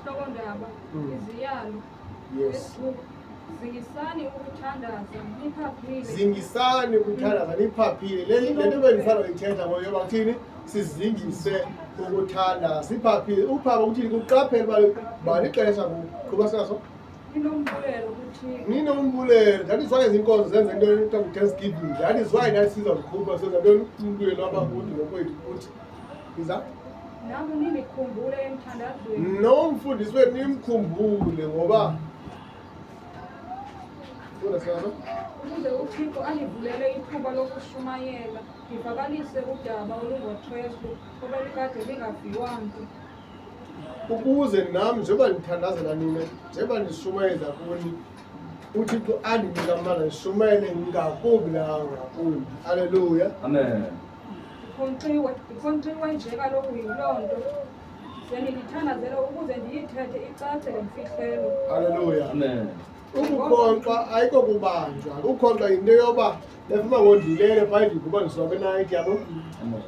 isihloko ndaba iziyalo Yes. zingisani ukuthandaza niphaphile. Zingisani ukuthandaza niphaphile. Lento bendifana uyithetha ngoba yoba kuthini sizingise ukuthandaza siphaphile. Uphapha kuthini kuqaphele bani ixesha kuba saso Ninombulelo kuthini. Ninombulelo. That is why izinkonzo zenza into ekuthiwa ngu-Thanksgiving. That is why nathi sizawukhupha senza ntoni umbulelo abafundi ngokwethu kuthi. Is that? Nabo ninikhumbule emthandazweni. Nomfundisi wethu nimkhumbule ngoba Ukuze uThixo anivulele ithuba lokushumayela ngivakalise udaba olungothweso obelikade lingaviwanga. Ukuze nami njengoba ndithandazela nina njengoba ndishumayeza kuni uThixo andinika amandla ndishumayele ngakumbi nangakumbi. Haleluya. Amen. Ikhonkxiwe nje kaloku yiloo nto senilithandazela ukuze ndiyithethe icace le mfihlelo. Haleluya. Amen. Ukukhonkxa ayiko kubanjwa. Ukukhonkxa yinto yoba lefuma ngondilele phaya ndikuba ndisuka kwi-night yabo Amen.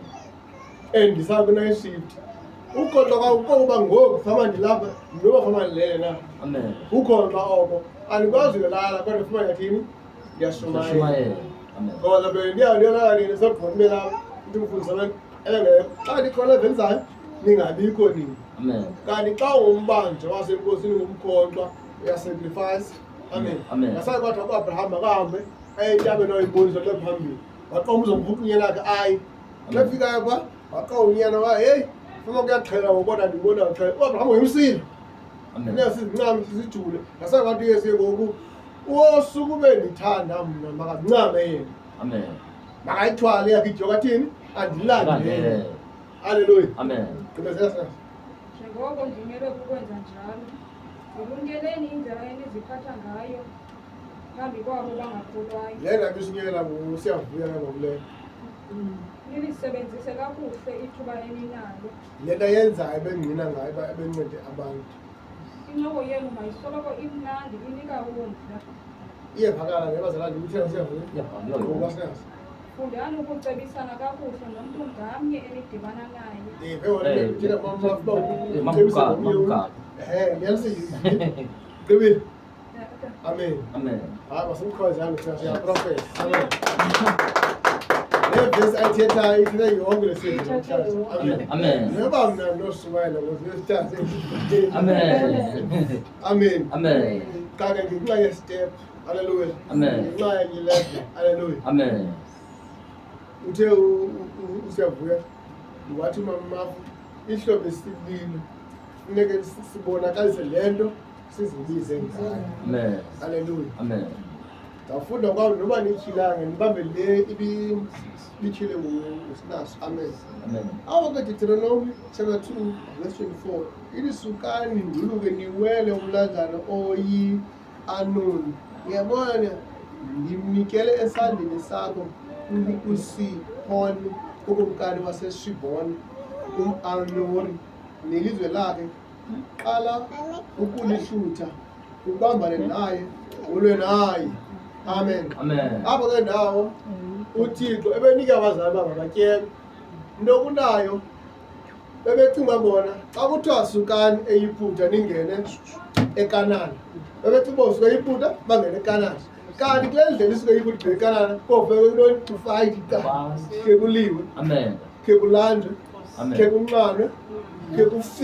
and ndisaya kwi-night shift. Ukukhonkxa kwakuba ngoku fama ndilapha noba fama ndilele na. Amen. Ukukhonkxa oko andikwazi kulala kodwa ndifuma yathini ndiyashumayela. Shumayela. Amen. Ngoba ndiyalala nini sebhonime lam ndimfundisa abantu xa ndikhona evenzayo ningabikho nini. Amen. Kanti xa ungumbanjwa wasenkosini ngumkhonkxa uyasacrifice. Amen. Amen. Ngasayi kwathiwa uAbraham akahambe entabeni wayiboniswa le phambili waqoma uzomvuka unyana wakhe ayi lefikayo pha waqoma unyana wa heyi funa kuyaxhela ngobona ndibona xhela uAbraham uyimsile Amen. sizincame sizijule ngasayi kwathi uyesiye ngoku uwosuku bendithanda mna makazincame yena Amen. makayithwale yakhe ijoka thini andilandele. Amen. Haleluya. Amen. Gqibezela Njengoko ndimelwe kukwenza njalo, ngilungeleni indlela eniziphatha ngayo phambi kwabo bangakholwayo. lena bisinyela siyavuya ngokuleyo Nilisebenzise kakuhle ithuba eninalo. lento ayenzayo bengqina ngayo bencede abantu Incoko yenu mayisoloko imnandi inika umdla. iyevakala nebazalwane ndikuthela siyavuya ngoba singazi Fundani ukucebisana kakuhle nomntu ngamnye enidibana naye. Gqibile. Amen. Amen. Hayi masimkhwazana siyaprofesa. Amen. Levesi ayithethayo ithetha yonke lesizwe. Amen. Amen. Noma mna noshumayela ngosithathe. Amen. Amen. Amen. Kanti ngenxa ye-step. Hallelujah. Amen. Ngenxa ye-level. Hallelujah. Amen. Uthe usiyavuya wathi mamafu ihlobo esibili funeke sibonakalise lento sizibize ngayo. Amen. Haleluya. Amen. Ngafunda kwabo noba nityhilanga nibambe le ibityhile ngosinaso. Amen. Amen. Apha kweDeuteronomy chapter 2 verse 24 ithi sukani nduluke niwele umlanjana oyi-Anoni. Uyabona ndimnikele esandleni sakho uSihoni ukumkani waseShibhoni umAmori nelizwe lakhe. Qala ukulihlutha ubambane naye ulwe naye. Amen. Amen. Apho ke ndawo uThixo ebenika abazali bangabatyeka into kunayo bebecinga bona xa kuthiwa sukani eyiputa ningene eKanani bebecinga uba usuke eyiputa bangene eKanani. Kanti kule ndlela isuke eyiputa eKanani kofeke kunoni kufayithi ke kuliwe Amen. ke kulanjwe Amen. ke kunqanwe ke kufike